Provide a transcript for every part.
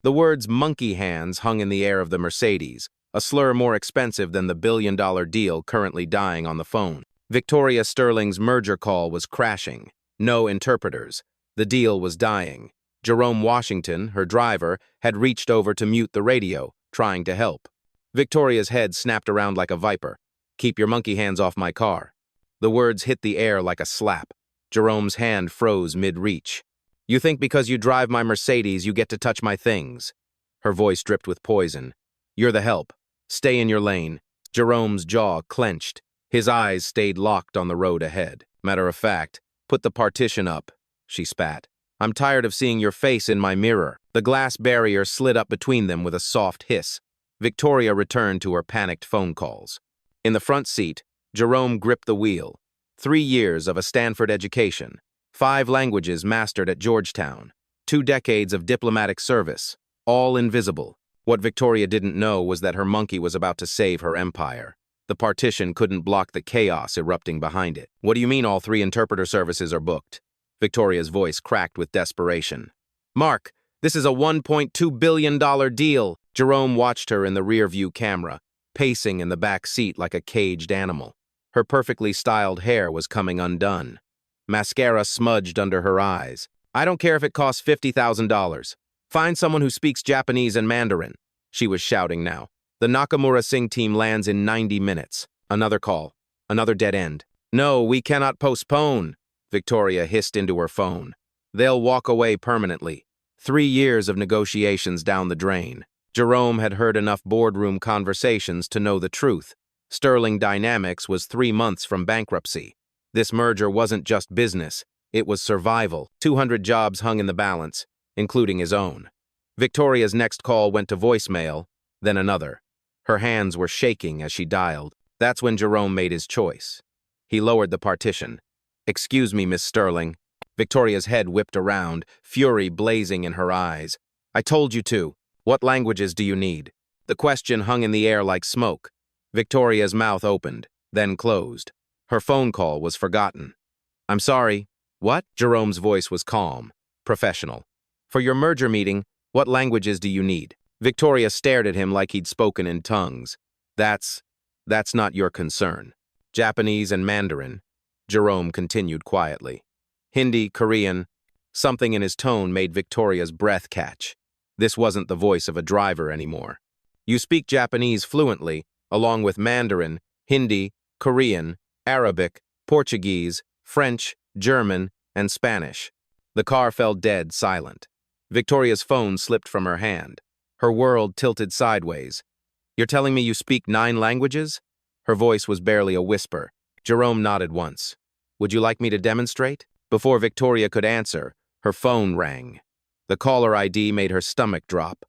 The words monkey hands hung in the air of the Mercedes, a slur more expensive than the billion-dollar deal currently dying on the phone. Victoria Sterling's merger call was crashing. No interpreters. The deal was dying. Jerome Washington, her driver, had reached over to mute the radio, trying to help. Victoria's head snapped around like a viper. "Keep your monkey hands off my car." The words hit the air like a slap. Jerome's hand froze mid-reach. "You think because you drive my Mercedes you get to touch my things?" Her voice dripped with poison. "You're the help. Stay in your lane." Jerome's jaw clenched. His eyes stayed locked on the road ahead. "Matter of fact, put the partition up," she spat. "I'm tired of seeing your face in my mirror." The glass barrier slid up between them with a soft hiss. Victoria returned to her panicked phone calls. In the front seat, Jerome gripped the wheel. 3 years of a Stanford education, 5 languages mastered at Georgetown, 2 decades of diplomatic service, all invisible. What Victoria didn't know was that her monkey was about to save her empire. The partition couldn't block the chaos erupting behind it. "What do you mean all 3 interpreter services are booked?" Victoria's voice cracked with desperation. "Mark, this is a $1.2 billion deal." Jerome watched her in the rearview camera, pacing in the back seat like a caged animal. Her perfectly styled hair was coming undone. Mascara smudged under her eyes. "I don't care if it costs $50,000. Find someone who speaks Japanese and Mandarin," she was shouting now. "The Nakamura Singh team lands in 90 minutes. Another call. Another dead end." "No, we cannot postpone," Victoria hissed into her phone. "They'll walk away permanently." 3 years of negotiations down the drain. Jerome had heard enough boardroom conversations to know the truth. Sterling Dynamics was 3 months from bankruptcy. This merger wasn't just business, it was survival. 200 jobs hung in the balance, including his own. Victoria's next call went to voicemail, then another. Her hands were shaking as she dialed. That's when Jerome made his choice. He lowered the partition. "Excuse me, Miss Sterling." Victoria's head whipped around, fury blazing in her eyes. "I told you to. What languages do you need?" The question hung in the air like smoke. Victoria's mouth opened, then closed. Her phone call was forgotten. "I'm sorry." "What?" Jerome's voice was calm, professional. "For your merger meeting, what languages do you need?" Victoria stared at him like he'd spoken in tongues. That's not your concern." "Japanese and Mandarin," Jerome continued quietly. "Hindi, Korean." Something in his tone made Victoria's breath catch. This wasn't the voice of a driver anymore. "You speak Japanese fluently, along with Mandarin, Hindi, Korean, Arabic, Portuguese, French, German, and Spanish." The car fell dead silent. Victoria's phone slipped from her hand. Her world tilted sideways. "You're telling me you speak 9 languages?" Her voice was barely a whisper. Jerome nodded once. "Would you like me to demonstrate?" Before Victoria could answer, her phone rang. The caller ID made her stomach drop.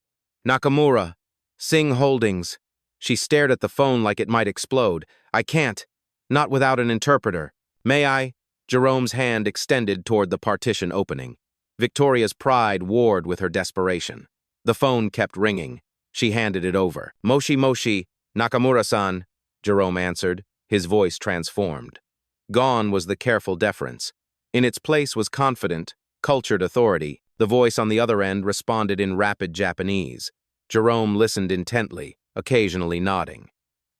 "Nakamura, Singh Holdings." She stared at the phone like it might explode. "I can't. Not without an interpreter." "May I?" Jerome's hand extended toward the partition opening. Victoria's pride warred with her desperation. The phone kept ringing. She handed it over. "Moshi Moshi, Nakamura-san," Jerome answered, his voice transformed. Gone was the careful deference. In its place was confident, cultured authority. The voice on the other end responded in rapid Japanese. Jerome listened intently, occasionally nodding.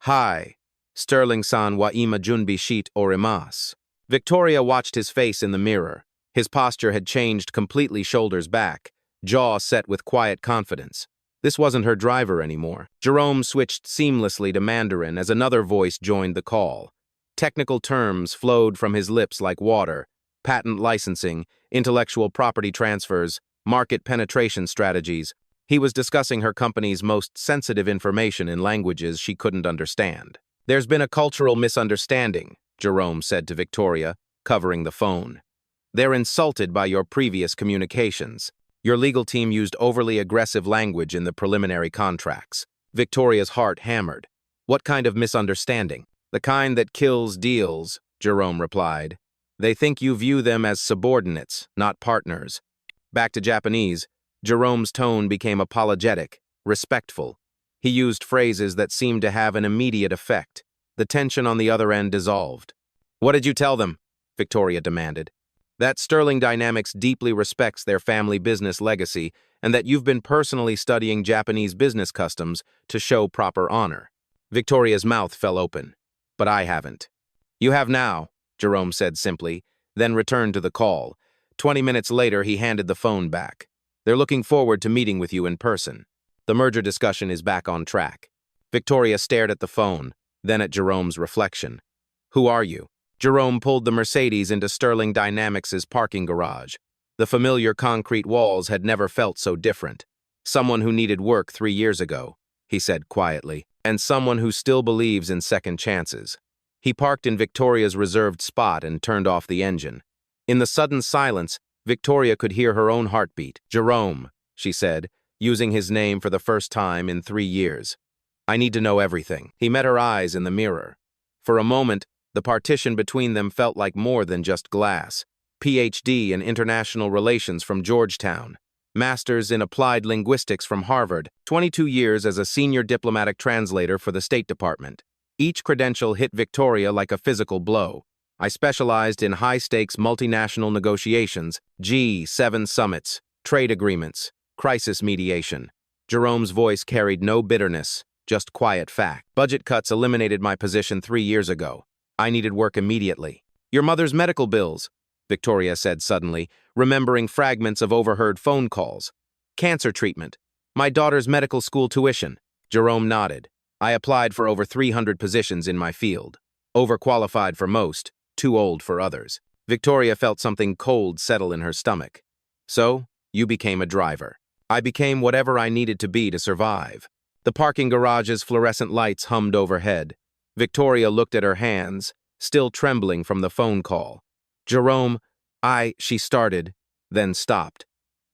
"Hi, Sterling-san wa ima junbi shite orimasu." Victoria watched his face in the mirror. His posture had changed completely, shoulders back, jaw set with quiet confidence. This wasn't her driver anymore. Jerome switched seamlessly to Mandarin as another voice joined the call. Technical terms flowed from his lips like water: patent licensing, intellectual property transfers, market penetration strategies. He was discussing her company's most sensitive information in languages she couldn't understand. "There's been a cultural misunderstanding," Jerome said to Victoria, covering the phone. "They're insulted by your previous communications. Your legal team used overly aggressive language in the preliminary contracts." Victoria's heart hammered. "What kind of misunderstanding?" "The kind that kills deals," Jerome replied. "They think you view them as subordinates, not partners." Back to Japanese, Jerome's tone became apologetic, respectful. He used phrases that seemed to have an immediate effect. The tension on the other end dissolved. "What did you tell them?" Victoria demanded. that Sterling Dynamics deeply respects their family business legacy and that you've been personally studying Japanese business customs to show proper honor. Victoria's mouth fell open. But I haven't. You have now, Jerome said simply, then returned to the call. 20 minutes later, he handed the phone back. They're looking forward to meeting with you in person. The merger discussion is back on track. Victoria stared at the phone, then at Jerome's reflection. Who are you? Jerome pulled the Mercedes into Sterling Dynamics' parking garage. The familiar concrete walls had never felt so different. Someone who needed work 3 years ago, he said quietly, and someone who still believes in second chances. He parked in Victoria's reserved spot and turned off the engine. In the sudden silence, Victoria could hear her own heartbeat. Jerome, she said, using his name for the first time in 3 years. I need to know everything. He met her eyes in the mirror. For a moment, the partition between them felt like more than just glass. PhD in International Relations from Georgetown. Master's in Applied Linguistics from Harvard. 22 years as a senior diplomatic translator for the State Department. Each credential hit Victoria like a physical blow. I specialized in high-stakes multinational negotiations, G7 summits, trade agreements, crisis mediation. Jerome's voice carried no bitterness, just quiet fact. Budget cuts eliminated my position 3 years ago. I needed work immediately. Your mother's medical bills, Victoria said suddenly, remembering fragments of overheard phone calls. Cancer treatment. My daughter's medical school tuition. Jerome nodded. I applied for over 300 positions in my field. Overqualified for most, too old for others. Victoria felt something cold settle in her stomach. So, you became a driver. I became whatever I needed to be to survive. The parking garage's fluorescent lights hummed overhead. Victoria looked at her hands, still trembling from the phone call. Jerome, she started, then stopped.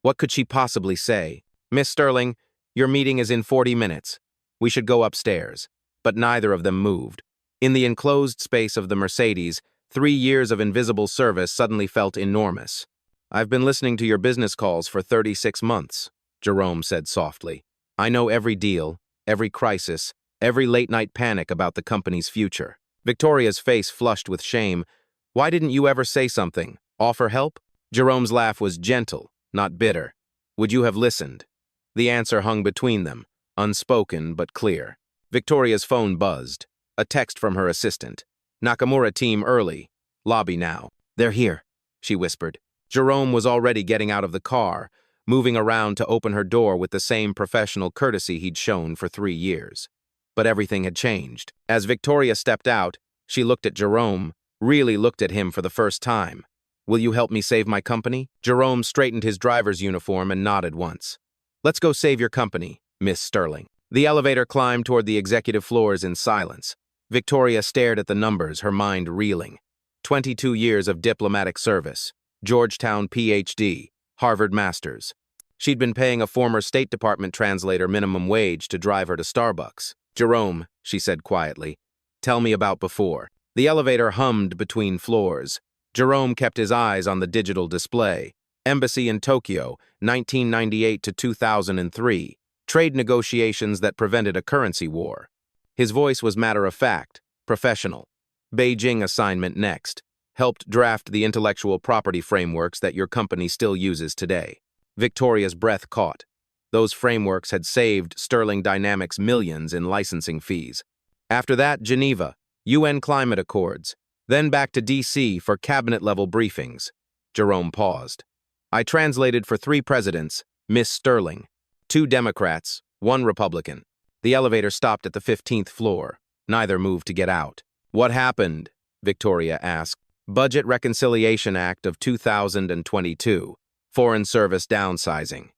What could she possibly say? Miss Sterling, your meeting is in 40 minutes. We should go upstairs. But neither of them moved. In the enclosed space of the Mercedes, 3 years of invisible service suddenly felt enormous. I've been listening to your business calls for 36 months, Jerome said softly. I know every deal, every crisis, every late-night panic about the company's future. Victoria's face flushed with shame. Why didn't you ever say something? Offer help? Jerome's laugh was gentle, not bitter. Would you have listened? The answer hung between them, unspoken but clear. Victoria's phone buzzed. A text from her assistant. Nakamura team early. Lobby now. They're here, she whispered. Jerome was already getting out of the car, moving around to open her door with the same professional courtesy he'd shown for 3 years. But everything had changed. As Victoria stepped out, she looked at Jerome, really looked at him for the first time. Will you help me save my company? Jerome straightened his driver's uniform and nodded once. Let's go save your company, Miss Sterling. The elevator climbed toward the executive floors in silence. Victoria stared at the numbers, her mind reeling. 22 years of diplomatic service. Georgetown PhD. Harvard Masters. She'd been paying a former State Department translator minimum wage to drive her to Starbucks. Jerome, she said quietly, tell me about before. The elevator hummed between floors. Jerome kept his eyes on the digital display. Embassy in Tokyo, 1998 to 2003. Trade negotiations that prevented a currency war. His voice was matter-of-fact, professional. Beijing assignment next. Helped draft the intellectual property frameworks that your company still uses today. Victoria's breath caught. Those frameworks had saved Sterling Dynamics millions in licensing fees. After that, Geneva, UN climate accords, then back to D.C. for cabinet-level briefings. Jerome paused. I translated for 3 presidents, Miss Sterling, 2 Democrats, 1 Republican. The elevator stopped at the 15th floor. Neither moved to get out. What happened? Victoria asked. Budget Reconciliation Act of 2022. Foreign Service downsizing.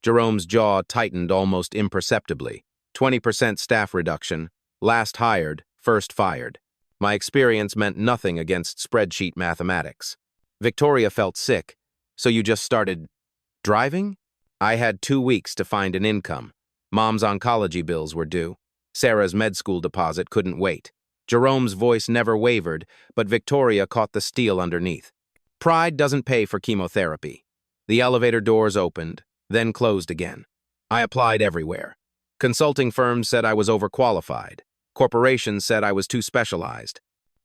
Jerome's jaw tightened almost imperceptibly. 20% staff reduction. Last hired, first fired. My experience meant nothing against spreadsheet mathematics. Victoria felt sick. So you just started driving? I had 2 weeks to find an income. Mom's oncology bills were due. Sarah's med school deposit couldn't wait. Jerome's voice never wavered, but Victoria caught the steel underneath. Pride doesn't pay for chemotherapy. The elevator doors opened, then closed again. I applied everywhere. Consulting firms said I was overqualified. Corporations said I was too specialized.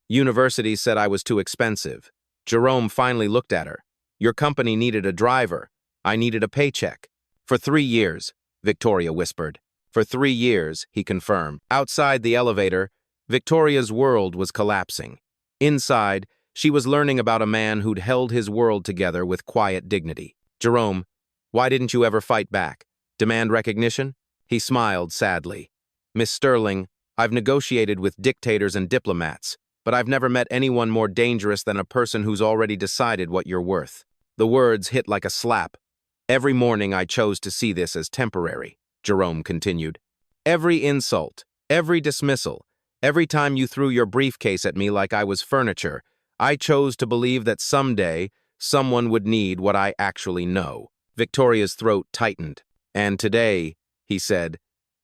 Universities said I was too expensive. Jerome finally looked at her. Your company needed a driver. I needed a paycheck. For 3 years, Victoria whispered. For 3 years, he confirmed. Outside the elevator, Victoria's world was collapsing. Inside, she was learning about a man who'd held his world together with quiet dignity. Jerome, why didn't you ever fight back? Demand recognition? He smiled sadly. Miss Sterling, I've negotiated with dictators and diplomats, but I've never met anyone more dangerous than a person who's already decided what you're worth. The words hit like a slap. Every morning I chose to see this as temporary, Jerome continued. Every insult, every dismissal, every time you threw your briefcase at me like I was furniture, I chose to believe that someday someone would need what I actually know. Victoria's throat tightened. And today, he said,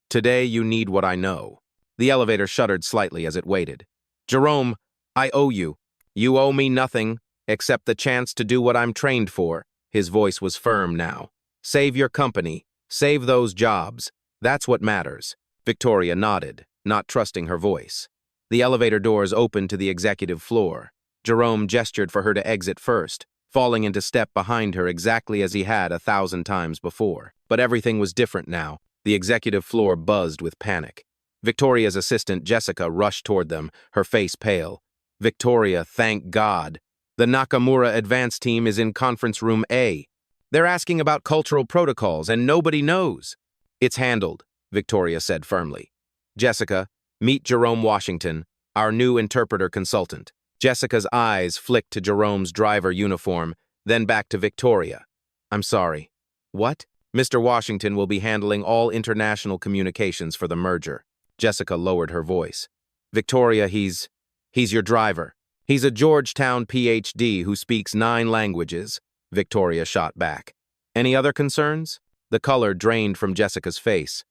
today you need what I know. The elevator shuddered slightly as it waited. Jerome, I owe you. You owe me nothing except the chance to do what I'm trained for. His voice was firm now. Save your company. Save those jobs. That's what matters. Victoria nodded, not trusting her voice. The elevator doors opened to the executive floor. Jerome gestured for her to exit first, falling into step behind her exactly as he had 1,000 times before. But everything was different now. The executive floor buzzed with panic. Victoria's assistant, Jessica, rushed toward them, her face pale. Victoria, thank God. The Nakamura advance team is in conference room A. They're asking about cultural protocols, and nobody knows. It's handled, Victoria said firmly. Jessica, meet Jerome Washington, our new interpreter consultant. Jessica's eyes flicked to Jerome's driver uniform, then back to Victoria. I'm sorry. What? Mr. Washington will be handling all international communications for the merger. Jessica lowered her voice. Victoria, he's your driver. He's a Georgetown PhD who speaks 9 languages, Victoria shot back. Any other concerns? The color drained from Jessica's face.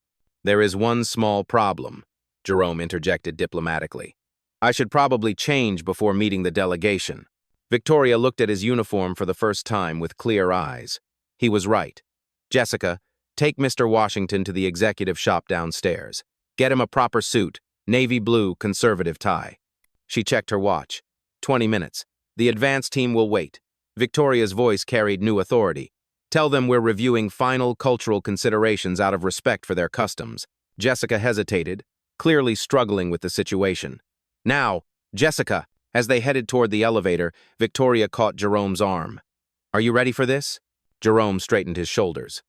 There is one small problem, Jerome interjected diplomatically. I should probably change before meeting the delegation. Victoria looked at his uniform for the first time with clear eyes. He was right. Jessica, take Mr. Washington to the executive shop downstairs. Get him a proper suit, navy blue, conservative tie. She checked her watch. 20 minutes. The advance team will wait. Victoria's voice carried new authority. Tell them we're reviewing final cultural considerations out of respect for their customs. Jessica hesitated, clearly struggling with the situation. Now, Jessica, as they headed toward the elevator, Victoria caught Jerome's arm. Are you ready for this? Jerome straightened his shoulders.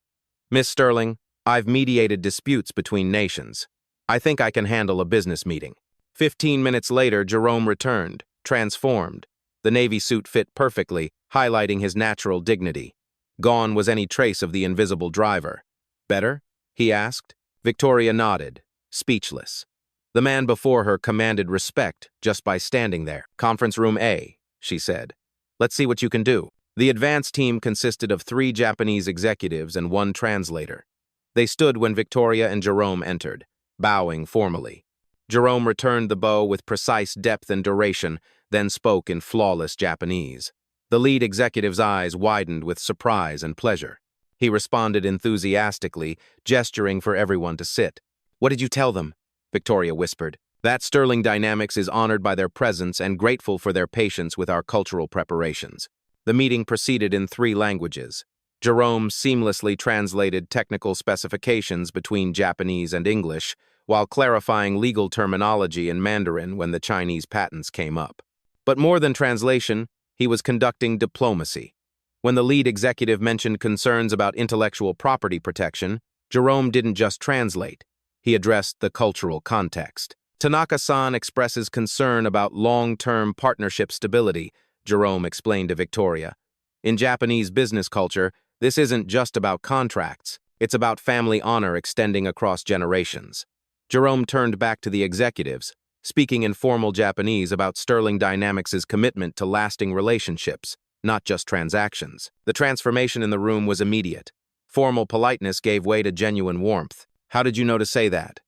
Miss Sterling, I've mediated disputes between nations. I think I can handle a business meeting. 15 minutes later, Jerome returned, transformed. The navy suit fit perfectly, highlighting his natural dignity. Gone was any trace of the invisible driver. Better? He asked. Victoria nodded, speechless. The man before her commanded respect just by standing there. Conference room A, she said. Let's see what you can do. The advance team consisted of 3 Japanese executives and 1 translator. They stood when Victoria and Jerome entered, bowing formally. Jerome returned the bow with precise depth and duration, then spoke in flawless Japanese. The lead executive's eyes widened with surprise and pleasure. He responded enthusiastically, gesturing for everyone to sit. What did you tell them? Victoria whispered. That Sterling Dynamics is honored by their presence and grateful for their patience with our cultural preparations. The meeting proceeded in 3 languages. Jerome seamlessly translated technical specifications between Japanese and English, while clarifying legal terminology in Mandarin when the Chinese patents came up. But more than translation, he was conducting diplomacy. When the lead executive mentioned concerns about intellectual property protection, Jerome didn't just translate. He addressed the cultural context. Tanaka-san expresses concern about long-term partnership stability, Jerome explained to Victoria. In Japanese business culture, this isn't just about contracts. It's about family honor extending across generations. Jerome turned back to the executives, speaking in formal Japanese about Sterling Dynamics' commitment to lasting relationships, not just transactions. The transformation in the room was immediate. Formal politeness gave way to genuine warmth. How did you know to say that?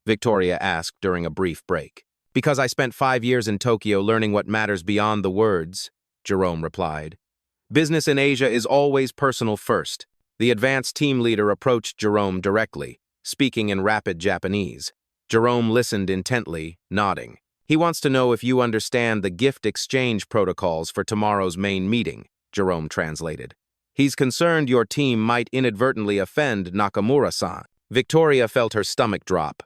Victoria asked during a brief break. Because I spent 5 years in Tokyo learning what matters beyond the words, Jerome replied. Business in Asia is always personal first. The advanced team leader approached Jerome directly, speaking in rapid Japanese. Jerome listened intently, nodding. He wants to know if you understand the gift exchange protocols for tomorrow's main meeting. Jerome translated. He's concerned your team might inadvertently offend Nakamura-san. Victoria felt her stomach drop.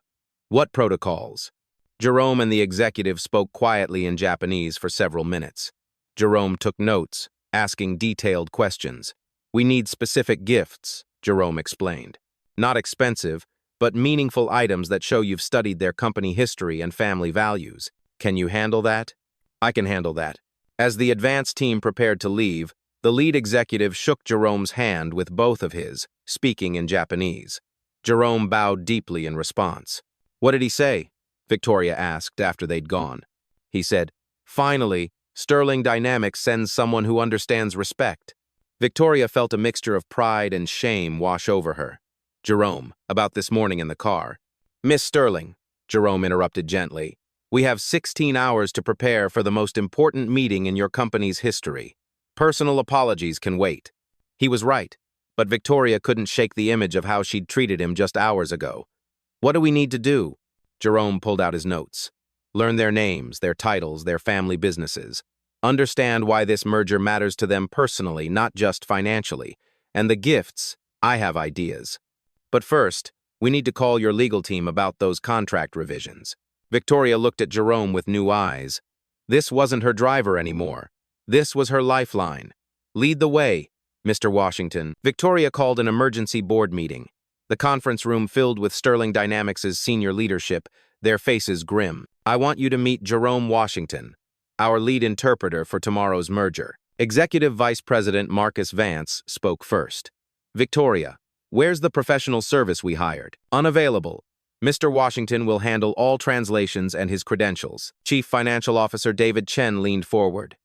What protocols? Jerome and the executive spoke quietly in Japanese for several minutes. Jerome took notes, asking detailed questions. We need specific gifts, Jerome explained. Not expensive, but meaningful items that show you've studied their company history and family values. Can you handle that? I can handle that. As the advance team prepared to leave, the lead executive shook Jerome's hand with both of his, speaking in Japanese. Jerome bowed deeply in response. What did he say? Victoria asked after they'd gone. He said, Finally, Sterling Dynamics sends someone who understands respect. Victoria felt a mixture of pride and shame wash over her. Jerome, about this morning in the car. Miss Sterling, Jerome interrupted gently, we have 16 hours to prepare for the most important meeting in your company's history. Personal apologies can wait. He was right, but Victoria couldn't shake the image of how she'd treated him just hours ago. What do we need to do? Jerome pulled out his notes. Learn their names, their titles, their family businesses. Understand why this merger matters to them personally, not just financially. And the gifts, I have ideas. But first, we need to call your legal team about those contract revisions. Victoria looked at Jerome with new eyes. This wasn't her driver anymore. This was her lifeline. Lead the way, Mr. Washington. Victoria called an emergency board meeting. The conference room filled with Sterling Dynamics' senior leadership, their faces grim. I want you to meet Jerome Washington, our lead interpreter for tomorrow's merger. Executive Vice President Marcus Vance spoke first. Victoria, where's the professional service we hired? Unavailable. Mr. Washington will handle all translations and his credentials. Chief Financial Officer David Chen leaned forward.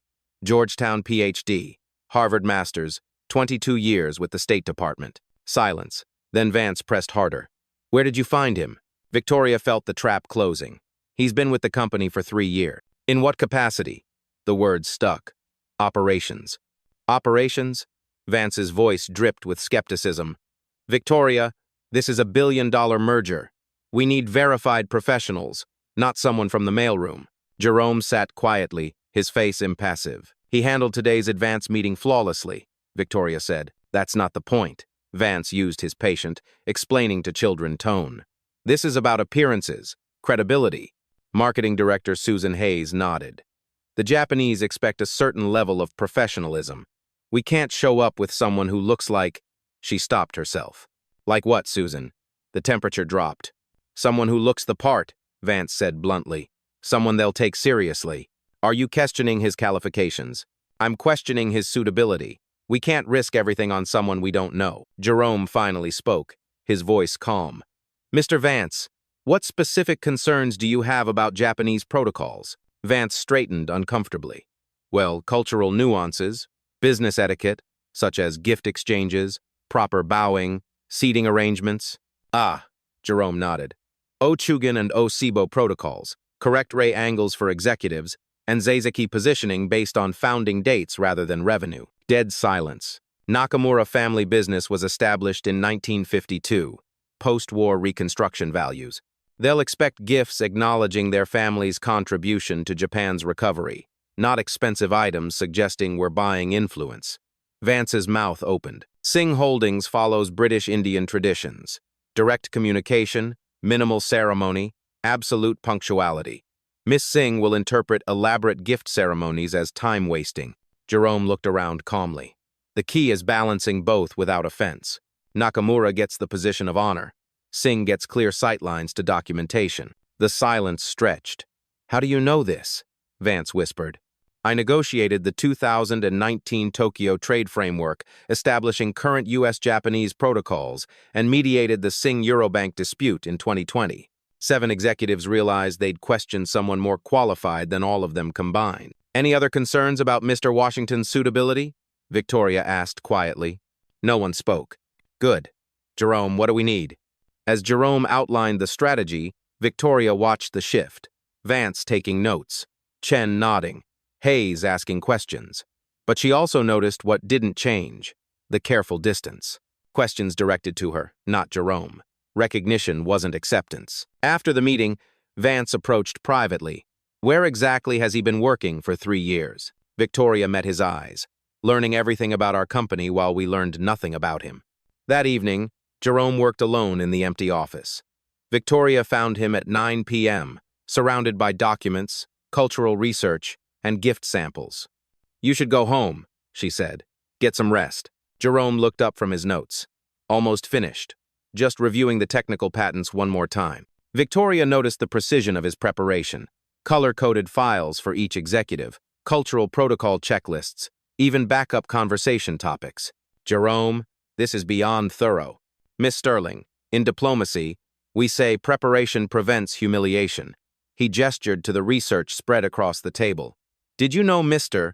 Georgetown Ph.D., Harvard Masters, 22 years with the State Department. Silence. Then Vance pressed harder. Where did you find him? Victoria felt the trap closing. He's been with the company for 3 years. In what capacity? The words stuck. Operations. Operations? Vance's voice dripped with skepticism. Victoria, this is a billion-dollar merger. We need verified professionals, not someone from the mailroom. Jerome sat quietly, his face impassive. He handled today's advance meeting flawlessly, Victoria said. That's not the point. Vance used his patient, explaining to children tone. This is about appearances, credibility. Marketing Director Susan Hayes nodded. The Japanese expect a certain level of professionalism. We can't show up with someone who looks like... She stopped herself. Like what, Susan? The temperature dropped. Someone who looks the part, Vance said bluntly. Someone they'll take seriously. Are you questioning his qualifications? I'm questioning his suitability. We can't risk everything on someone we don't know. Jerome finally spoke, his voice calm. Mr. Vance, what specific concerns do you have about Japanese protocols? Vance straightened uncomfortably. Well, cultural nuances, business etiquette, such as gift exchanges, proper bowing, seating arrangements. Ah, Jerome nodded. Ochugen and Osibo protocols, correct ray angles for executives, and Zazaki positioning based on founding dates rather than revenue. Dead silence. Nakamura family business was established in 1952. Post-war reconstruction values. They'll expect gifts acknowledging their family's contribution to Japan's recovery, not expensive items suggesting we're buying influence. Vance's mouth opened. Singh Holdings follows British Indian traditions. Direct communication, minimal ceremony, absolute punctuality. Miss Singh will interpret elaborate gift ceremonies as time-wasting. Jerome looked around calmly. The key is balancing both without offense. Nakamura gets the position of honor. Singh gets clear sightlines to documentation. The silence stretched. How do you know this? Vance whispered. I negotiated the 2019 Tokyo Trade Framework, establishing current U.S.-Japanese protocols, and mediated the Singh-Eurobank dispute in 2020. 7 executives realized they'd questioned someone more qualified than all of them combined. Any other concerns about Mr. Washington's suitability? Victoria asked quietly. No one spoke. Good. Jerome, what do we need? As Jerome outlined the strategy, Victoria watched the shift. Vance taking notes. Chen nodding. Hayes asking questions. But she also noticed what didn't change. The careful distance. Questions directed to her, not Jerome. Recognition wasn't acceptance. After the meeting, Vance approached privately. Where exactly has he been working for 3 years? Victoria met his eyes. learning everything about our company while we learned nothing about him. That evening, Jerome worked alone in the empty office. Victoria found him at 9 p.m., surrounded by documents, cultural research, and gift samples. "You should go home," she said. "Get some rest." Jerome looked up from his notes. "Almost finished. Just reviewing the technical patents one more time." Victoria noticed the precision of his preparation. Color-coded files for each executive, cultural protocol checklists, even backup conversation topics. "Jerome, this is beyond thorough." "Miss Sterling, in diplomacy, we say preparation prevents humiliation." He gestured to the research spread across the table. "Did you know Mr.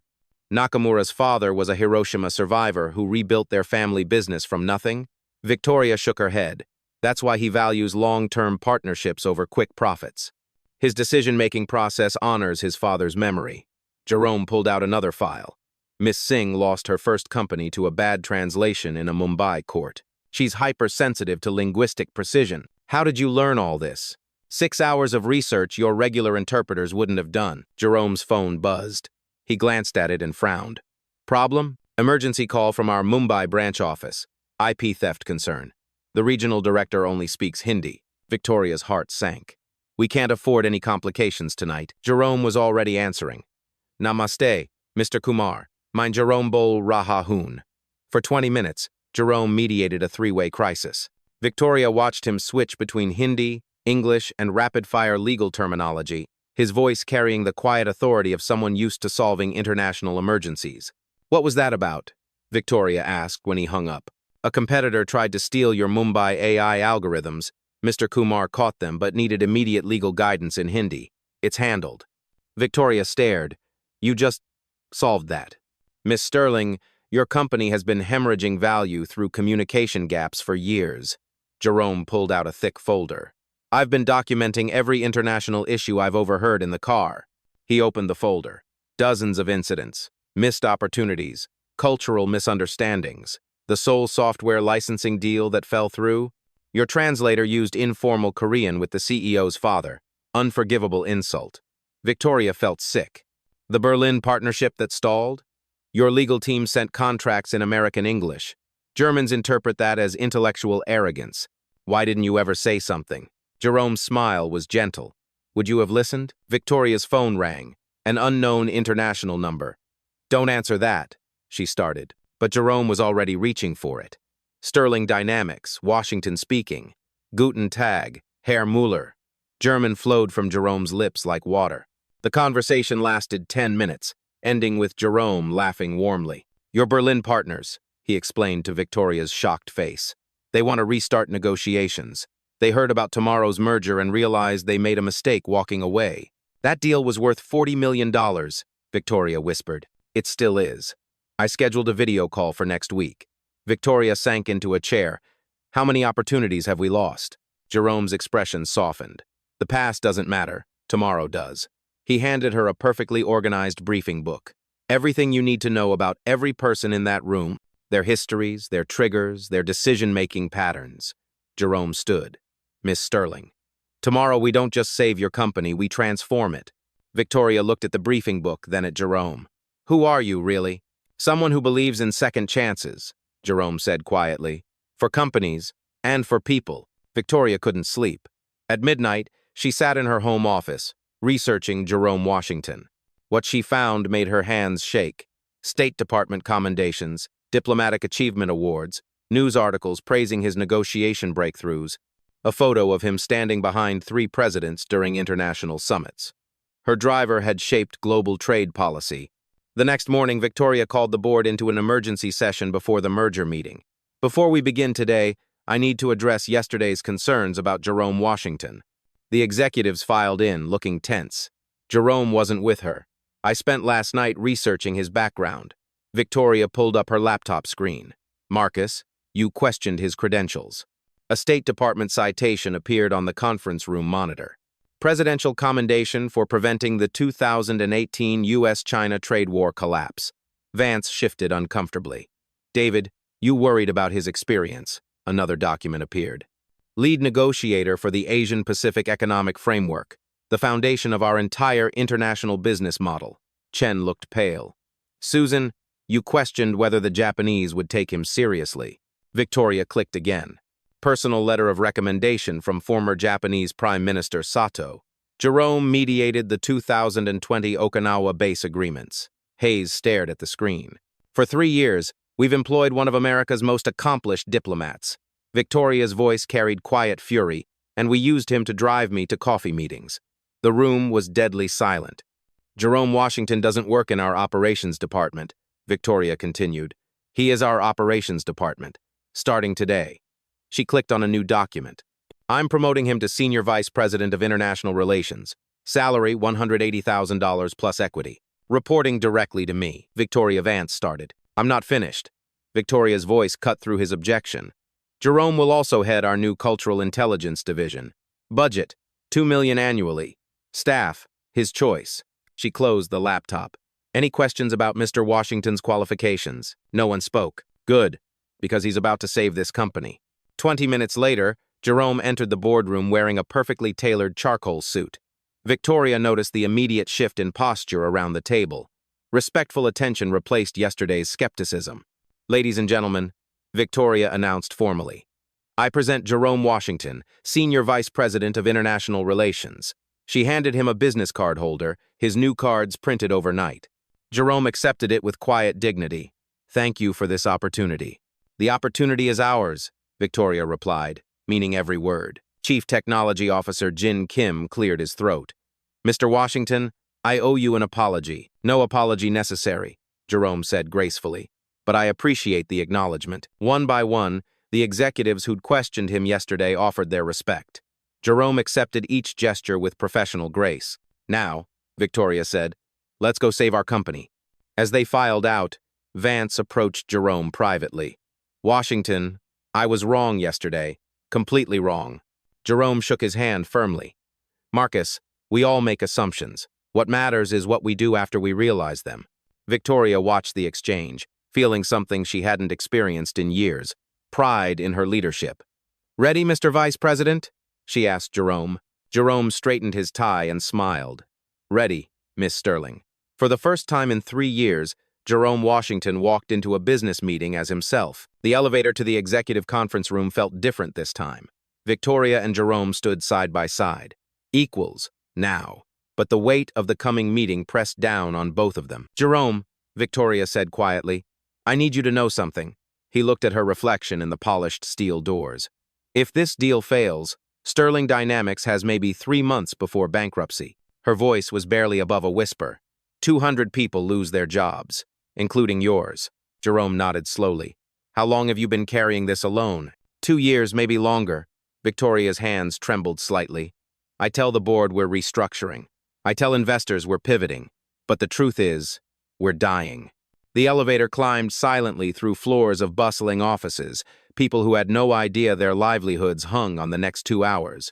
Nakamura's father was a Hiroshima survivor who rebuilt their family business from nothing?" Victoria shook her head. "That's why he values long-term partnerships over quick profits. His decision-making process honors his father's memory." Jerome pulled out another file. "Miss Singh lost her first company to a bad translation in a Mumbai court. She's hypersensitive to linguistic precision. How did you learn all this?" 6 hours of research your regular interpreters wouldn't have done." Jerome's phone buzzed. He glanced at it and frowned. "Problem? Emergency call from our Mumbai branch office. IP theft concern. The regional director only speaks Hindi." Victoria's heart sank. "We can't afford any complications tonight." Jerome was already answering. "Namaste, Mr. Kumar. Mein Jerome Bol Raha Hoon." For 20 minutes, Jerome mediated a three-way crisis. Victoria watched him switch between Hindi, English, and rapid-fire legal terminology, his voice carrying the quiet authority of someone used to solving international emergencies. "What was that about?" Victoria asked when he hung up. "A competitor tried to steal your Mumbai AI algorithms. Mr. Kumar caught them but needed immediate legal guidance in Hindi. It's handled." Victoria stared. "You just solved that." "Miss Sterling, your company has been hemorrhaging value through communication gaps for years." Jerome pulled out a thick folder. "I've been documenting every international issue I've overheard in the car." He opened the folder. Dozens of incidents, missed opportunities, cultural misunderstandings. The sole software licensing deal that fell through. Your translator used informal Korean with the CEO's father. Unforgivable insult. Victoria felt sick. The Berlin partnership that stalled? Your legal team sent contracts in American English. Germans interpret that as intellectual arrogance. Why didn't you ever say something? Jerome's smile was gentle. Would you have listened? Victoria's phone rang. An unknown international number. "Don't answer that," she started, but Jerome was already reaching for it. Sterling Dynamics, Washington speaking. Guten Tag, Herr Müller. German flowed from Jerome's lips like water. The conversation lasted 10 minutes, ending with Jerome laughing warmly. "Your Berlin partners," he explained to Victoria's shocked face. "They want to restart negotiations. They heard about tomorrow's merger and realized they made a mistake walking away." "That deal was worth $40 million, Victoria whispered. "It still is." "I scheduled a video call for next week." Victoria sank into a chair. "How many opportunities have we lost?" Jerome's expression softened. "The past doesn't matter. Tomorrow does." He handed her a perfectly organized briefing book. Everything you need to know about every person in that room, their histories, their triggers, their decision-making patterns. Jerome stood. "Miss Sterling, tomorrow we don't just save your company, we transform it." Victoria looked at the briefing book, then at Jerome. "Who are you, really?" "Someone who believes in second chances," Jerome said quietly. "For companies, and for people." Victoria couldn't sleep. At midnight, she sat in her home office, researching Jerome Washington. What she found made her hands shake. State Department commendations, diplomatic achievement awards, news articles praising his negotiation breakthroughs, a photo of him standing behind 3 presidents during international summits. Her driver had shaped global trade policy. The next morning, Victoria called the board into an emergency session before the merger meeting. "Before we begin today, I need to address yesterday's concerns about Jerome Washington." The executives filed in, looking tense. Jerome wasn't with her. "I spent last night researching his background." Victoria pulled up her laptop screen. "Marcus, you questioned his credentials." A State Department citation appeared on the conference room monitor. "Presidential commendation for preventing the 2018 U.S.-China trade war collapse." Vance shifted uncomfortably. "David, you worried about his experience." Another document appeared. "Lead negotiator for the Asian-Pacific Economic Framework, the foundation of our entire international business model." Chen looked pale. "Susan, You questioned whether the Japanese would take him seriously. Victoria clicked again. Personal letter of recommendation from former Japanese Prime Minister Sato. Jerome mediated the 2020 Okinawa base agreements. Hayes stared at the screen. For 3 years, we've employed one of America's most accomplished diplomats. Victoria's voice carried quiet fury, and we used him to drive me to coffee meetings. The room was deadly silent. Jerome Washington doesn't work in our operations department, Victoria continued. He is our operations department, starting today. She clicked on a new document. I'm promoting him to Senior Vice President of International Relations. Salary $180,000 plus equity. Reporting directly to me. Victoria Vance started. I'm not finished. Victoria's voice cut through his objection. Jerome will also head our new Cultural Intelligence Division. Budget, $2 million annually. Staff, his choice. She closed the laptop. Any questions about Mr. Washington's qualifications? No one spoke. Good, because he's about to save this company. 20 minutes later, Jerome entered the boardroom wearing a perfectly tailored charcoal suit. Victoria noticed the immediate shift in posture around the table. Respectful attention replaced yesterday's skepticism. Ladies and gentlemen, Victoria announced formally. I present Jerome Washington, Senior Vice President of International Relations. She handed him a business card holder, his new cards printed overnight. Jerome accepted it with quiet dignity. Thank you for this opportunity. The opportunity is ours, Victoria replied, meaning every word. Chief Technology Officer Jin Kim cleared his throat. Mr. Washington, I owe you an apology. No apology necessary, Jerome said gracefully. But I appreciate the acknowledgement. One by one, the executives who'd questioned him yesterday offered their respect. Jerome accepted each gesture with professional grace. Now, Victoria said, let's go save our company. As they filed out, Vance approached Jerome privately. Washington, I was wrong yesterday. Completely wrong. Jerome shook his hand firmly. Marcus, we all make assumptions. What matters is what we do after we realize them. Victoria watched the exchange, feeling something she hadn't experienced in years, pride in her leadership. Ready, Mr. Vice President? She asked Jerome. Jerome straightened his tie and smiled. Ready, Miss Sterling. For the first time in 3 years, Jerome Washington walked into a business meeting as himself. The elevator to the executive conference room felt different this time. Victoria and Jerome stood side by side. Equals, now. But the weight of the coming meeting pressed down on both of them. Jerome, Victoria said quietly, I need you to know something. He looked at her reflection in the polished steel doors. If this deal fails, Sterling Dynamics has maybe 3 months before bankruptcy. Her voice was barely above a whisper. 200 people lose their jobs, including yours. Jerome nodded slowly. How long have you been carrying this alone? 2 years, maybe longer. Victoria's hands trembled slightly. I tell the board we're restructuring. I tell investors we're pivoting. But the truth is, we're dying. The elevator climbed silently through floors of bustling offices, people who had no idea their livelihoods hung on the next 2 hours.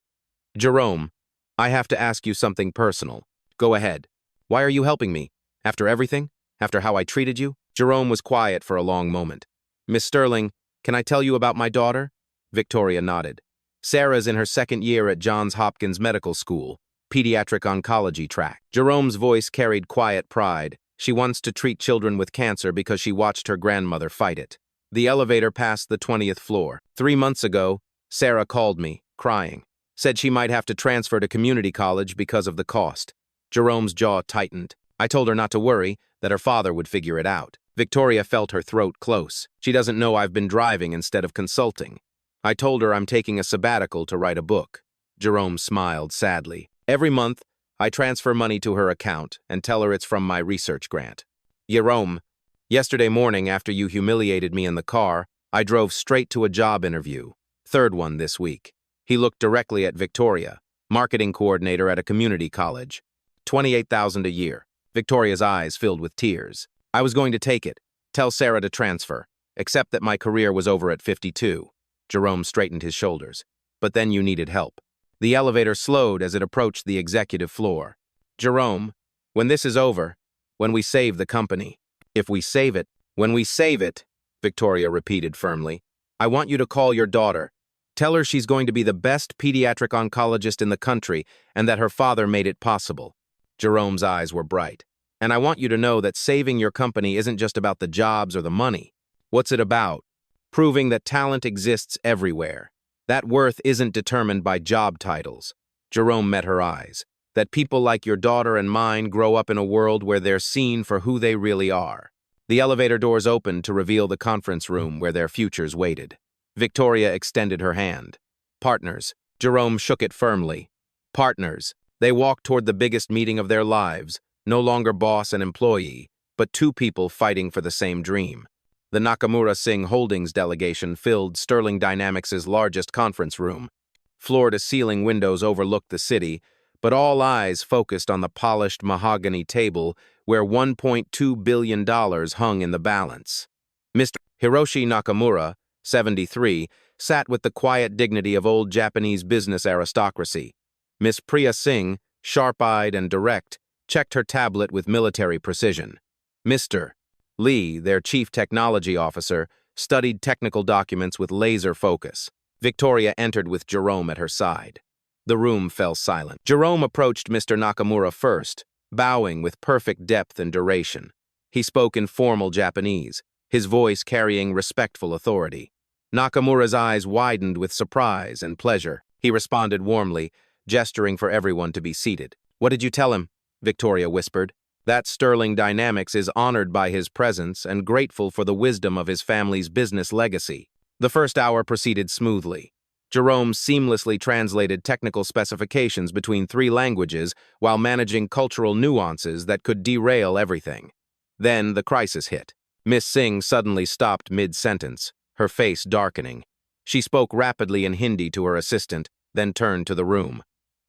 Jerome, I have to ask you something personal. Go ahead. Why are you helping me? After everything? After how I treated you? Jerome was quiet for a long moment. Miss Sterling, can I tell you about my daughter? Victoria nodded. Sarah's in her 2nd year at Johns Hopkins Medical School, pediatric oncology track. Jerome's voice carried quiet pride. She wants to treat children with cancer because she watched her grandmother fight it. The elevator passed the 20th floor. 3 months ago, Sarah called me, crying. Said she might have to transfer to community college because of the cost. Jerome's jaw tightened. I told her not to worry, that her father would figure it out. Victoria felt her throat close. She doesn't know I've been driving instead of consulting. I told her I'm taking a sabbatical to write a book. Jerome smiled sadly. Every month, I transfer money to her account and tell her it's from my research grant. Jerome, yesterday morning after you humiliated me in the car, I drove straight to a job interview. 3rd one this week. He looked directly at Victoria, marketing coordinator at a community college. $28,000 a year. Victoria's eyes filled with tears. I was going to take it, tell Sarah to transfer, except that my career was over at 52. Jerome straightened his shoulders. But then you needed help. The elevator slowed as it approached the executive floor. Jerome, when this is over, when we save the company, if we save it, when we save it, Victoria repeated firmly, I want you to call your daughter. Tell her she's going to be the best pediatric oncologist in the country and that her father made it possible. Jerome's eyes were bright. And I want you to know that saving your company isn't just about the jobs or the money. What's it about? Proving that talent exists everywhere. That worth isn't determined by job titles. Jerome met her eyes. That people like your daughter and mine grow up in a world where they're seen for who they really are. The elevator doors opened to reveal the conference room where their futures waited. Victoria extended her hand. Partners. Jerome shook it firmly. Partners. They walked toward the biggest meeting of their lives, no longer boss and employee, but two people fighting for the same dream. The Nakamura Singh Holdings delegation filled Sterling Dynamics' largest conference room. Floor-to-ceiling windows overlooked the city, but all eyes focused on the polished mahogany table where $1.2 billion hung in the balance. Mr. Hiroshi Nakamura, 73, sat with the quiet dignity of old Japanese business aristocracy. Miss Priya Singh, sharp-eyed and direct, checked her tablet with military precision. Mr. Lee, their chief technology officer, studied technical documents with laser focus. Victoria entered with Jerome at her side. The room fell silent. Jerome approached Mr. Nakamura first, bowing with perfect depth and duration. He spoke in formal Japanese, his voice carrying respectful authority. Nakamura's eyes widened with surprise and pleasure. He responded warmly, gesturing for everyone to be seated. "What did you tell him?" Victoria whispered. "That Sterling Dynamics is honored by his presence and grateful for the wisdom of his family's business legacy." The first hour proceeded smoothly. Jerome seamlessly translated technical specifications between three languages while managing cultural nuances that could derail everything. Then the crisis hit. Miss Singh suddenly stopped mid-sentence, her face darkening. She spoke rapidly in Hindi to her assistant, then turned to the room.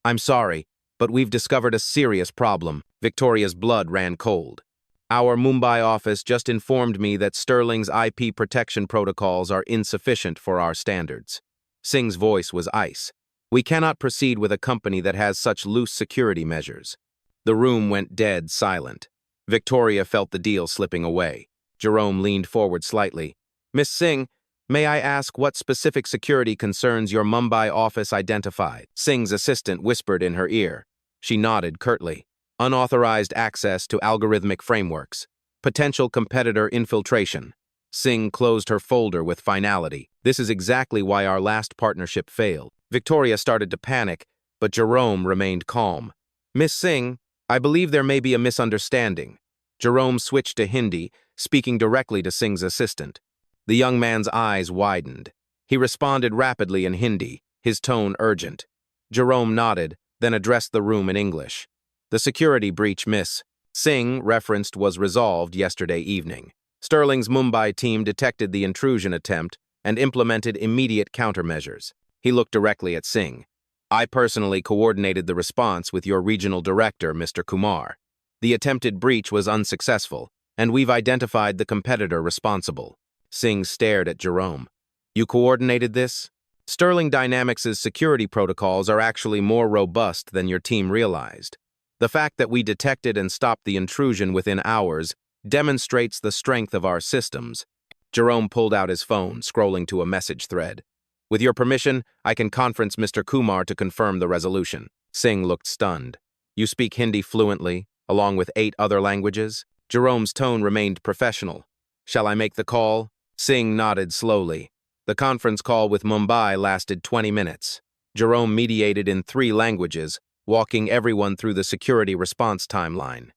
"I'm sorry, but we've discovered a serious problem." Victoria's blood ran cold. "Our Mumbai office just informed me that Sterling's IP protection protocols are insufficient for our standards." Singh's voice was ice. "We cannot proceed with a company that has such loose security measures." The room went dead silent. Victoria felt the deal slipping away. Jerome leaned forward slightly. "Miss Singh, may I ask what specific security concerns your Mumbai office identified?" Singh's assistant whispered in her ear. She nodded curtly. "Unauthorized access to algorithmic frameworks. Potential competitor infiltration." Singh closed her folder with finality. "This is exactly why our last partnership failed." Victoria started to panic, but Jerome remained calm. "Miss Singh, I believe there may be a misunderstanding." Jerome switched to Hindi, speaking directly to Singh's assistant. The young man's eyes widened. He responded rapidly in Hindi, his tone urgent. Jerome nodded, then addressed the room in English. "The security breach Miss Singh referenced was resolved yesterday evening. Sterling's Mumbai team detected the intrusion attempt and implemented immediate countermeasures." He looked directly at Singh. "I personally coordinated the response with your regional director, Mr. Kumar. The attempted breach was unsuccessful, and we've identified the competitor responsible." Singh stared at Jerome. "You coordinated this?" "Sterling Dynamics' security protocols are actually more robust than your team realized. The fact that we detected and stopped the intrusion within hours demonstrates the strength of our systems." Jerome pulled out his phone, scrolling to a message thread. "With your permission, I can conference Mr. Kumar to confirm the resolution." Singh looked stunned. "You speak Hindi fluently, along with 8 other languages?" Jerome's tone remained professional. "Shall I make the call?" Singh nodded slowly. The conference call with Mumbai lasted 20 minutes. Jerome mediated in 3 languages, walking everyone through the security response timeline.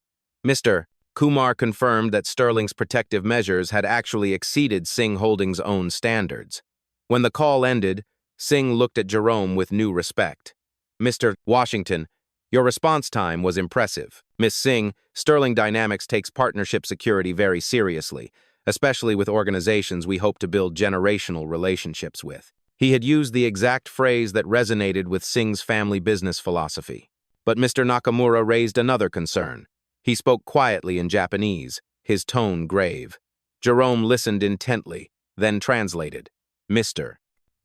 Mr. Kumar confirmed that Sterling's protective measures had actually exceeded Singh Holdings' own standards. When the call ended, Singh looked at Jerome with new respect. "Mr. Washington, your response time was impressive." "Miss Singh, Sterling Dynamics takes partnership security very seriously, especially with organizations we hope to build generational relationships with." He had used the exact phrase that resonated with Singh's family business philosophy. But Mr. Nakamura raised another concern. He spoke quietly in Japanese, his tone grave. Jerome listened intently, then translated. "Mr.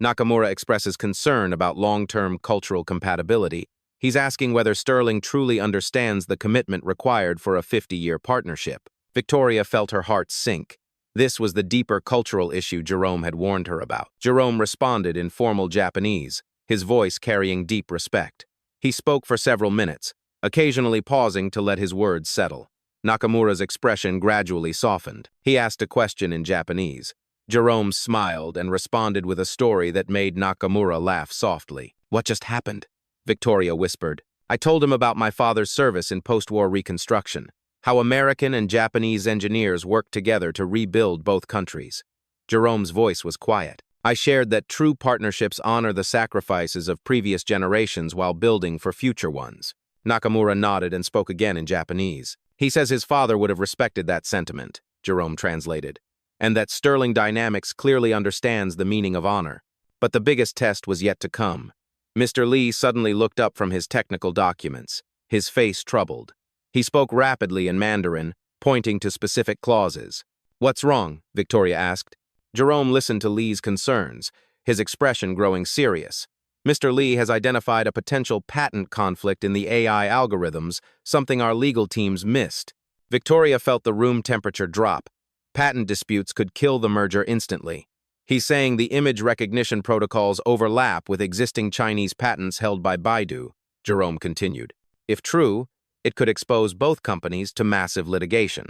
Nakamura expresses concern about long-term cultural compatibility. He's asking whether Sterling truly understands the commitment required for a 50-year partnership." Victoria felt her heart sink. This was the deeper cultural issue Jerome had warned her about. Jerome responded in formal Japanese, his voice carrying deep respect. He spoke for several minutes, occasionally pausing to let his words settle. Nakamura's expression gradually softened. He asked a question in Japanese. Jerome smiled and responded with a story that made Nakamura laugh softly. "What just happened?" Victoria whispered. "I told him about my father's service in post-war reconstruction, how American and Japanese engineers worked together to rebuild both countries." Jerome's voice was quiet. "I shared that true partnerships honor the sacrifices of previous generations while building for future ones." Nakamura nodded and spoke again in Japanese. "He says his father would have respected that sentiment," Jerome translated, "and that Sterling Dynamics clearly understands the meaning of honor. But the biggest test was yet to come." Mr. Lee suddenly looked up from his technical documents, his face troubled. He spoke rapidly in Mandarin, pointing to specific clauses. "What's wrong?" Victoria asked. Jerome listened to Lee's concerns, his expression growing serious. "Mr. Lee has identified a potential patent conflict in the AI algorithms, something our legal teams missed." Victoria felt the room temperature drop. Patent disputes could kill the merger instantly. "He's saying the image recognition protocols overlap with existing Chinese patents held by Baidu," Jerome continued. "If true, it could expose both companies to massive litigation."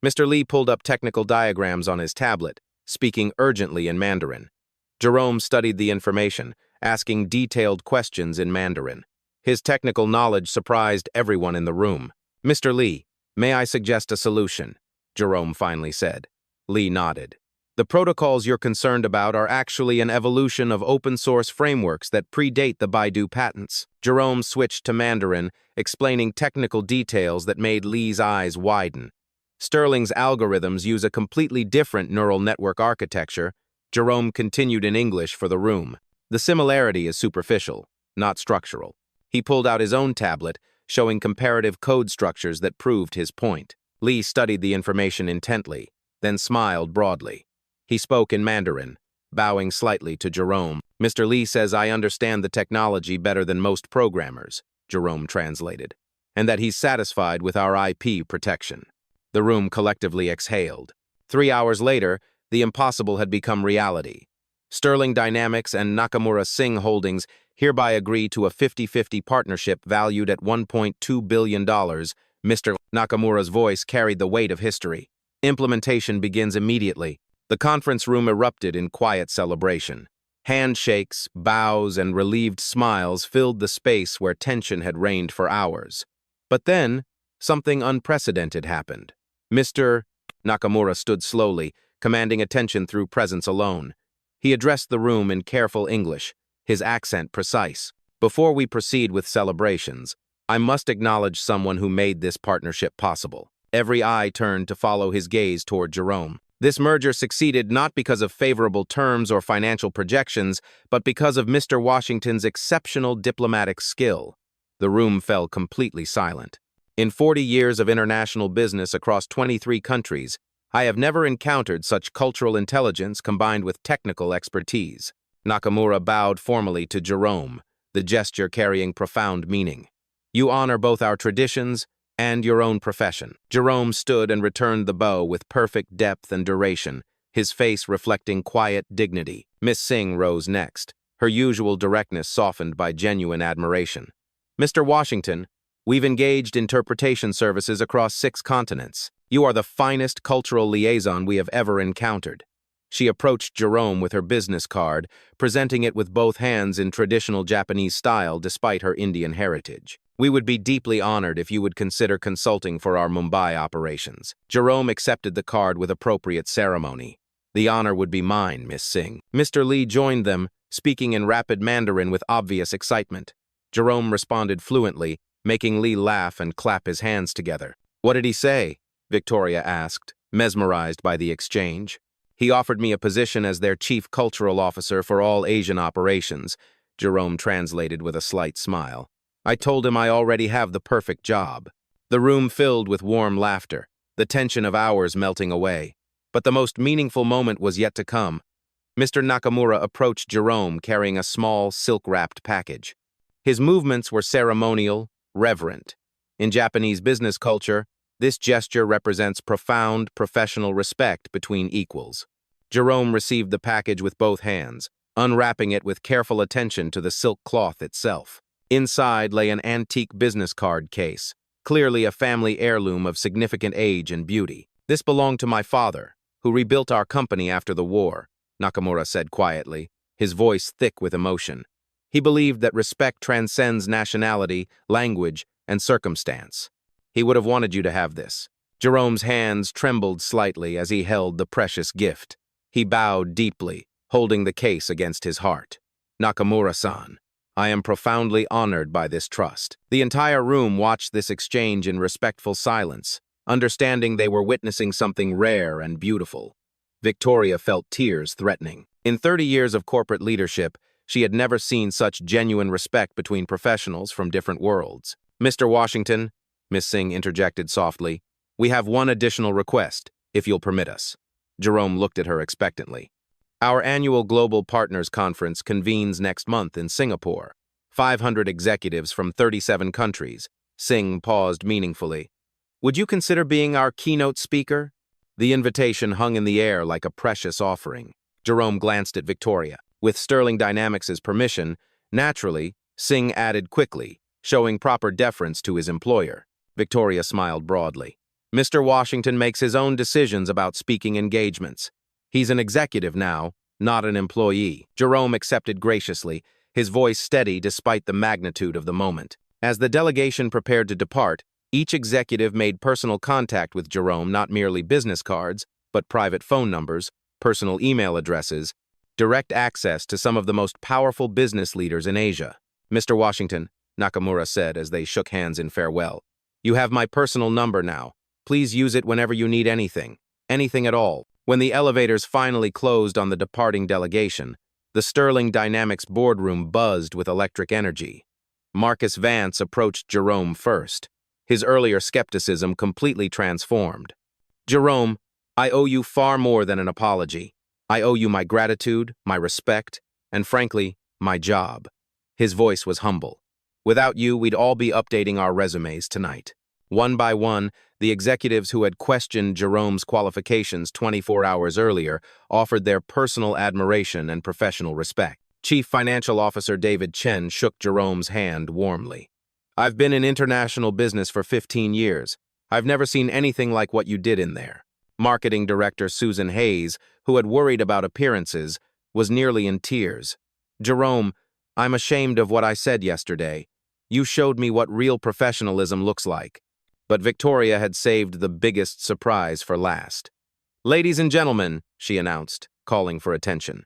Mr. Lee pulled up technical diagrams on his tablet, speaking urgently in Mandarin. Jerome studied the information, asking detailed questions in Mandarin. His technical knowledge surprised everyone in the room. "Mr. Lee, may I suggest a solution?" Jerome finally said. Lee nodded. "The protocols you're concerned about are actually an evolution of open-source frameworks that predate the Baidu patents." Jerome switched to Mandarin, explaining technical details that made Lee's eyes widen. "Sterling's algorithms use a completely different neural network architecture." Jerome continued in English for the room. "The similarity is superficial, not structural." He pulled out his own tablet, showing comparative code structures that proved his point. Lee studied the information intently, then smiled broadly. He spoke in Mandarin, bowing slightly to Jerome. "Mr. Lee says I understand the technology better than most programmers," Jerome translated, "and that he's satisfied with our IP protection." The room collectively exhaled. 3 hours later, the impossible had become reality. Sterling Dynamics and Nakamura Singh Holdings hereby agree to a 50-50 partnership valued at $1.2 billion. Mr. Nakamura's voice carried the weight of history. "Implementation begins immediately." The conference room erupted in quiet celebration. Handshakes, bows, and relieved smiles filled the space where tension had reigned for hours. But then, something unprecedented happened. Mr. Nakamura stood slowly, commanding attention through presence alone. He addressed the room in careful English, his accent precise. "Before we proceed with celebrations, I must acknowledge someone who made this partnership possible." Every eye turned to follow his gaze toward Jerome. "This merger succeeded not because of favorable terms or financial projections, but because of Mr. Washington's exceptional diplomatic skill." The room fell completely silent. "In 40 years of international business across 23 countries, I have never encountered such cultural intelligence combined with technical expertise." Nakamura bowed formally to Jerome, the gesture carrying profound meaning. "You honor both our traditions and your own profession." Jerome stood and returned the bow with perfect depth and duration, his face reflecting quiet dignity. Miss Singh rose next, her usual directness softened by genuine admiration. "Mr. Washington, we've engaged interpretation services across 6 continents. You are the finest cultural liaison we have ever encountered." She approached Jerome with her business card, presenting it with both hands in traditional Japanese style despite her Indian heritage. "We would be deeply honored if you would consider consulting for our Mumbai operations." Jerome accepted the card with appropriate ceremony. "The honor would be mine, Miss Singh." Mr. Lee joined them, speaking in rapid Mandarin with obvious excitement. Jerome responded fluently, making Lee laugh and clap his hands together. "What did he say?" Victoria asked, mesmerized by the exchange. "He offered me a position as their chief cultural officer for all Asian operations," Jerome translated with a slight smile. "I told him I already have the perfect job." The room filled with warm laughter, the tension of hours melting away. But the most meaningful moment was yet to come. Mr. Nakamura approached Jerome carrying a small, silk-wrapped package. His movements were ceremonial, reverent. In Japanese business culture, this gesture represents profound professional respect between equals. Jerome received the package with both hands, unwrapping it with careful attention to the silk cloth itself. Inside lay an antique business card case, clearly a family heirloom of significant age and beauty. This belonged to my father, who rebuilt our company after the war, Nakamura said quietly, his voice thick with emotion. He believed that respect transcends nationality, language, and circumstance. He would have wanted you to have this. Jerome's hands trembled slightly as he held the precious gift. He bowed deeply, holding the case against his heart. Nakamura-san, I am profoundly honored by this trust. The entire room watched this exchange in respectful silence, understanding they were witnessing something rare and beautiful. Victoria felt tears threatening. In 30 years of corporate leadership, she had never seen such genuine respect between professionals from different worlds. Mr. Washington, Miss Singh interjected softly, we have one additional request, if you'll permit us. Jerome looked at her expectantly. Our annual Global Partners Conference convenes next month in Singapore. 500 executives from 37 countries. Singh paused meaningfully. Would you consider being our keynote speaker? The invitation hung in the air like a precious offering. Jerome glanced at Victoria. With Sterling Dynamics' permission, naturally, Singh added quickly, showing proper deference to his employer. Victoria smiled broadly. Mr. Washington makes his own decisions about speaking engagements. He's an executive now, not an employee. Jerome accepted graciously, his voice steady despite the magnitude of the moment. As the delegation prepared to depart, each executive made personal contact with Jerome, not merely business cards, but private phone numbers, personal email addresses, direct access to some of the most powerful business leaders in Asia. Mr. Washington, Nakamura said as they shook hands in farewell, you have my personal number now. Please use it whenever you need anything at all. When the elevators finally closed on the departing delegation, the Sterling Dynamics boardroom buzzed with electric energy. Marcus Vance approached Jerome first, his earlier skepticism completely transformed. Jerome, I owe you far more than an apology. I owe you my gratitude, my respect, and frankly, my job. His voice was humble. Without you, we'd all be updating our resumes tonight. One by one, the executives who had questioned Jerome's qualifications 24 hours earlier offered their personal admiration and professional respect. Chief Financial Officer David Chen shook Jerome's hand warmly. I've been in international business for 15 years. I've never seen anything like what you did in there. Marketing Director Susan Hayes, who had worried about appearances, was nearly in tears. Jerome, I'm ashamed of what I said yesterday. You showed me what real professionalism looks like. But Victoria had saved the biggest surprise for last. Ladies and gentlemen, she announced, calling for attention.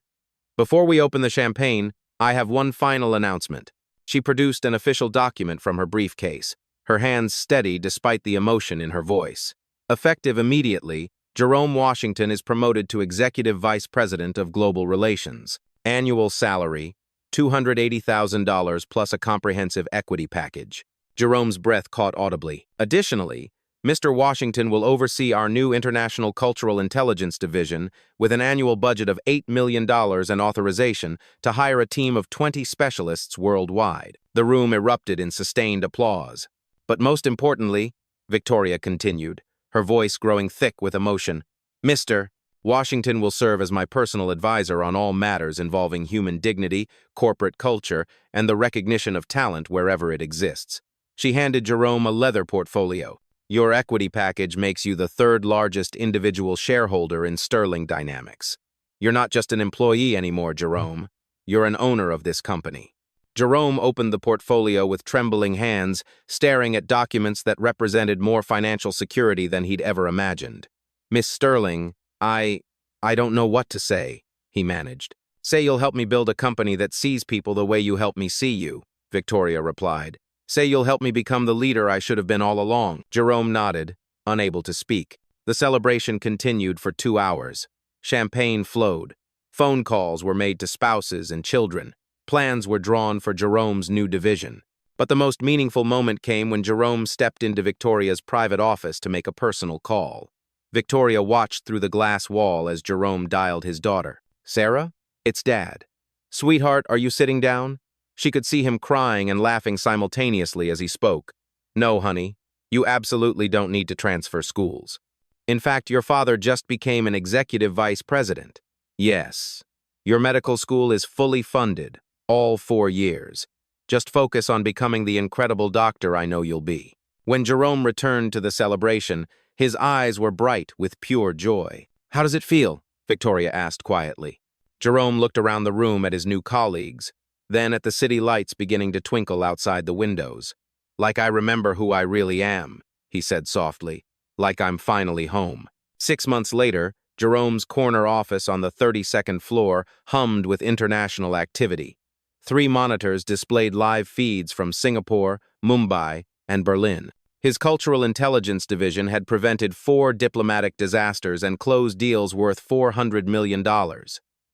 Before we open the champagne, I have one final announcement. She produced an official document from her briefcase, her hands steady despite the emotion in her voice. Effective immediately, Jerome Washington is promoted to Executive Vice President of Global Relations. Annual salary, $280,000 plus a comprehensive equity package. Jerome's breath caught audibly. Additionally, Mr. Washington will oversee our new International Cultural Intelligence Division with an annual budget of $8 million and authorization to hire a team of 20 specialists worldwide. The room erupted in sustained applause. But most importantly, Victoria continued, her voice growing thick with emotion, Mr. Washington will serve as my personal advisor on all matters involving human dignity, corporate culture, and the recognition of talent wherever it exists. She handed Jerome a leather portfolio. Your equity package makes you the third largest individual shareholder in Sterling Dynamics. You're not just an employee anymore, Jerome. You're an owner of this company. Jerome opened the portfolio with trembling hands, staring at documents that represented more financial security than he'd ever imagined. Miss Sterling, I don't know what to say, he managed. Say you'll help me build a company that sees people the way you help me see you, Victoria replied. Say you'll help me become the leader I should have been all along. Jerome nodded, unable to speak. The celebration continued for 2 hours. Champagne flowed. Phone calls were made to spouses and children. Plans were drawn for Jerome's new division. But the most meaningful moment came when Jerome stepped into Victoria's private office to make a personal call. Victoria watched through the glass wall as Jerome dialed his daughter. Sarah? It's Dad. Sweetheart, are you sitting down? She could see him crying and laughing simultaneously as he spoke. No, honey, you absolutely don't need to transfer schools. In fact, your father just became an executive vice president. Yes. Your medical school is fully funded, all 4 years. Just focus on becoming the incredible doctor I know you'll be. When Jerome returned to the celebration, his eyes were bright with pure joy. "How does it feel?" Victoria asked quietly. Jerome looked around the room at his new colleagues, then at the city lights beginning to twinkle outside the windows. "Like I remember who I really am," he said softly. "Like I'm finally home." 6 months later, Jerome's corner office on the 32nd floor hummed with international activity. 3 monitors displayed live feeds from Singapore, Mumbai, and Berlin. His cultural intelligence division had prevented 4 diplomatic disasters and closed deals worth $400 million.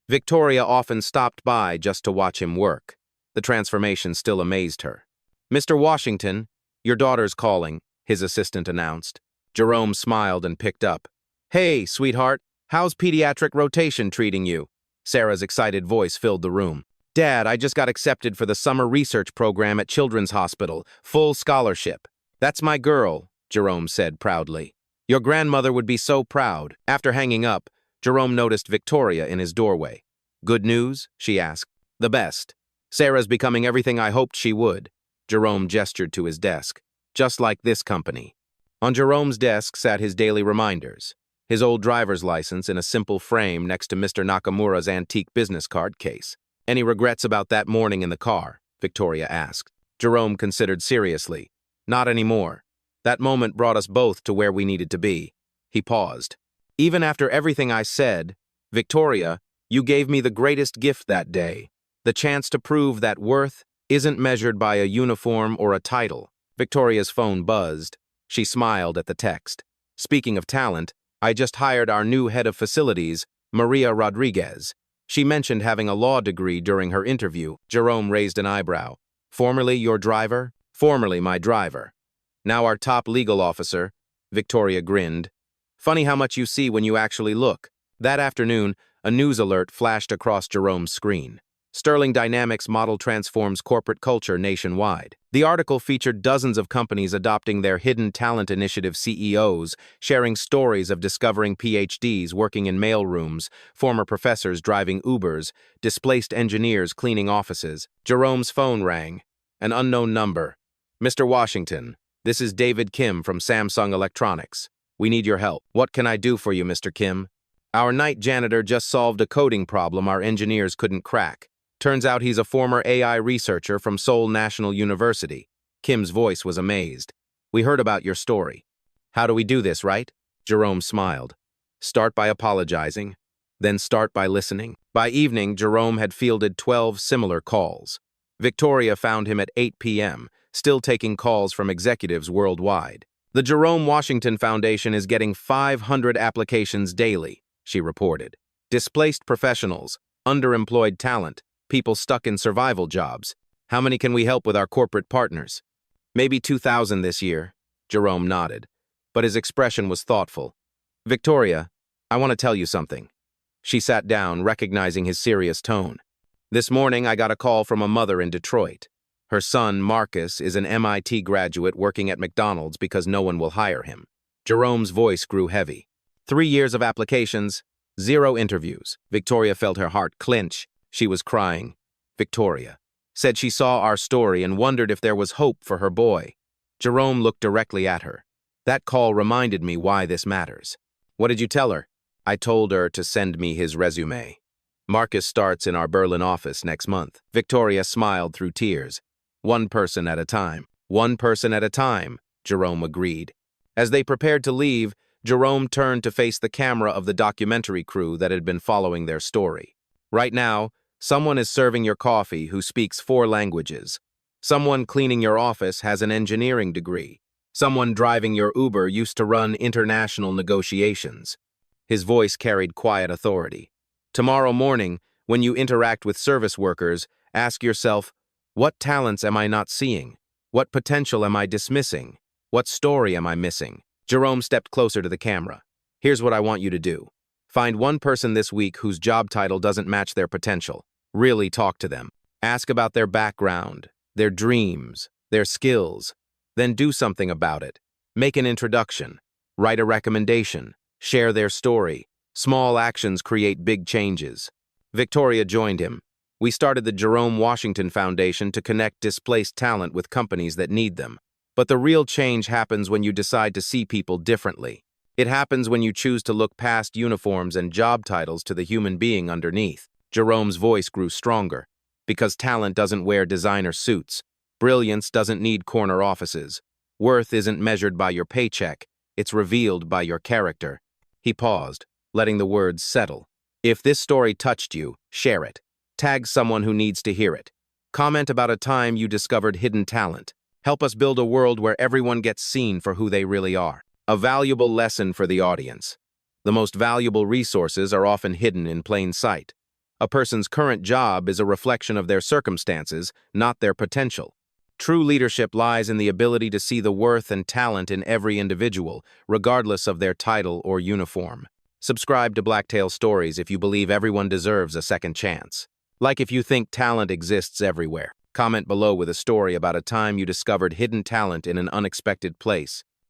Victoria often stopped by just to watch him work. The transformation still amazed her. "Mr. Washington, your daughter's calling," his assistant announced. Jerome smiled and picked up. "Hey, sweetheart, how's pediatric rotation treating you?" Sarah's excited voice filled the room. "Dad, I just got accepted for the summer research program at Children's Hospital, full scholarship." "That's my girl," Jerome said proudly. "Your grandmother would be so proud." After hanging up, Jerome noticed Victoria in his doorway. "Good news?" she asked. "The best. Sarah's becoming everything I hoped she would." Jerome gestured to his desk. "Just like this company." On Jerome's desk sat his daily reminders. His old driver's license in a simple frame next to Mr. Nakamura's antique business card case. "Any regrets about that morning in the car?" Victoria asked. Jerome considered seriously. "Not anymore. That moment brought us both to where we needed to be." He paused. "Even after everything I said, Victoria, you gave me the greatest gift that day. The chance to prove that worth isn't measured by a uniform or a title." Victoria's phone buzzed. She smiled at the text. "Speaking of talent, I just hired our new head of facilities, Maria Rodriguez. She mentioned having a law degree during her interview." Jerome raised an eyebrow. "Formerly your driver?" "Formerly my driver. Now our top legal officer." Victoria grinned. "Funny how much you see when you actually look." That afternoon, a news alert flashed across Jerome's screen. Sterling Dynamics model transforms corporate culture nationwide. The article featured dozens of companies adopting their Hidden Talent Initiative CEOs, sharing stories of discovering PhDs working in mailrooms, former professors driving Ubers, displaced engineers cleaning offices. Jerome's phone rang. An unknown number. "Mr. Washington, this is David Kim from Samsung Electronics. We need your help." "What can I do for you, Mr. Kim?" "Our night janitor just solved a coding problem our engineers couldn't crack. Turns out he's a former AI researcher from Seoul National University." Kim's voice was amazed. "We heard about your story." "How do we do this, right?" Jerome smiled. "Start by apologizing, then start by listening." By evening, Jerome had fielded 12 similar calls. Victoria found him at 8 p.m., still taking calls from executives worldwide. "The Jerome Washington Foundation is getting 500 applications daily," she reported. "Displaced professionals, underemployed talent, people stuck in survival jobs. How many can we help with our corporate partners?" "Maybe 2,000 this year," Jerome nodded, but his expression was thoughtful. "Victoria, I want to tell you something." She sat down, recognizing his serious tone. "This morning I got a call from a mother in Detroit. Her son, Marcus, is an MIT graduate working at McDonald's because no one will hire him." Jerome's voice grew heavy. 3 years of applications, 0 interviews." Victoria felt her heart clench. She was crying. Victoria said she saw our story and wondered if there was hope for her boy. Jerome looked directly at her. "That call reminded me why this matters." "What did you tell her?" "I told her to send me his resume. Marcus starts in our Berlin office next month." Victoria smiled through tears. "One person at a time." "One person at a time," Jerome agreed. As they prepared to leave, Jerome turned to face the camera of the documentary crew that had been following their story. "Right now, someone is serving your coffee who speaks 4 languages. Someone cleaning your office has an engineering degree. Someone driving your Uber used to run international negotiations." His voice carried quiet authority. "Tomorrow morning, when you interact with service workers, ask yourself, what talents am I not seeing? What potential am I dismissing? What story am I missing?" Jerome stepped closer to the camera. "Here's what I want you to do. Find one person this week whose job title doesn't match their potential. Really talk to them. Ask about their background, their dreams, their skills. Then do something about it. Make an introduction. Write a recommendation. Share their story. Small actions create big changes." Victoria joined him. "We started the Jerome Washington Foundation to connect displaced talent with companies that need them. But the real change happens when you decide to see people differently. It happens when you choose to look past uniforms and job titles to the human being underneath. Jerome's voice grew stronger. Because talent doesn't wear designer suits. Brilliance doesn't need corner offices. Worth isn't measured by your paycheck. It's revealed by your character. He paused, letting the words settle. If this story touched you, share it. Tag someone who needs to hear it. Comment about a time you discovered hidden talent. Help us build a world where everyone gets seen for who they really are. A valuable lesson for the audience. The most valuable resources are often hidden in plain sight. A person's current job is a reflection of their circumstances, not their potential. True leadership lies in the ability to see the worth and talent in every individual, regardless of their title or uniform. Subscribe to Blacktail Stories if you believe everyone deserves a second chance. Like if you think talent exists everywhere. Comment below with a story about a time you discovered hidden talent in an unexpected place.